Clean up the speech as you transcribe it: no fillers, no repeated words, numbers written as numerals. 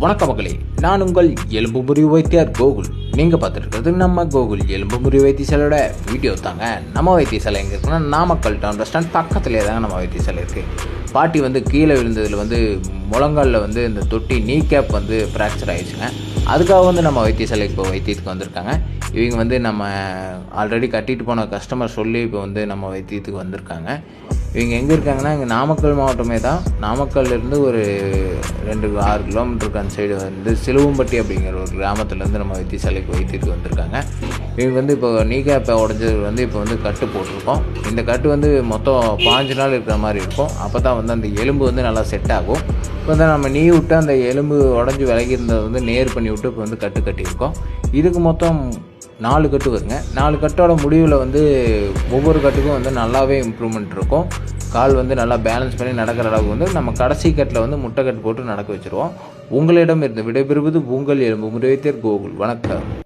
வணக்க மக்களே, நான் உங்கள் எலும்பு முறிவு வைத்தியர் கோகுல். நீங்கள் பார்த்துருக்கிறது நம்ம கோகுல் எலும்பு முறிவு வைத்தியசாலையோட வீடியோ தாங்க. நம்ம வைத்தியசாலை எங்கே இருக்குன்னா நாமக்கல் டவுன் பஸ் ஸ்டாண்ட் பக்கத்துலேயே தாங்க நம்ம வைத்தியசாலை இருக்குது. பாட்டி கீழே விழுந்ததில் முழங்காலில் இந்த தொட்டி நீ கேப் ஃப்ராக்சர் ஆகிடுச்சுங்க. அதுக்காக நம்ம வைத்தியசாலைக்கு இப்போ வைத்தியத்துக்கு வந்திருக்காங்க. இவங்க நம்ம ஆல்ரெடி கட்டிட்டு போன கஸ்டமர் சொல்லி இப்போ நம்ம வைத்தியத்துக்கு வந்திருக்காங்க. இவங்க எங்கே இருக்காங்கன்னா இங்கே நாமக்கல் மாவட்டமே தான். நாமக்கல்லேருந்து ஒரு 6 கிலோமீட்டருக்கு அந்த சைடு சிலுவம்பட்டி அப்படிங்கிற ஒரு கிராமத்துலேருந்து நம்ம வைத்தியசாலைக்கு வைத்தியத்துக்கு வந்திருக்காங்க. இவங்க இப்போ நீ கேப்பை உடஞ்சது இப்போ கட்டு போட்டிருக்கோம். இந்த கட்டு மொத்தம் 5 நாள் இருக்கிற மாதிரி இருக்கும். அப்போ தான் அந்த எலும்பு நல்லா செட் ஆகும். இப்போ நம்ம நீ விட்டு அந்த எலும்பு உடஞ்சி விலகி இருந்தது நேர் பண்ணி விட்டு இப்போ கட்டு கட்டியிருக்கோம். இதுக்கு மொத்தம் 4 கட்டு வருங்க. 4 கட்டோட முடிவில் ஒவ்வொரு கட்டுக்கும் நல்லாவே இம்ப்ரூவ்மெண்ட் இருக்கும். கால் நல்லா பேலன்ஸ் பண்ணி நடக்கிற அளவுக்கு நம்ம கடைசி கட்டில் முட்டை கட்டு போட்டு நடக்க வச்சுருவோம். உங்களிடம் இருந்து விடைபெறுவது உங்கள் எலும்பு முறிவு வைத்தியர் கோகுல். வணக்கம்.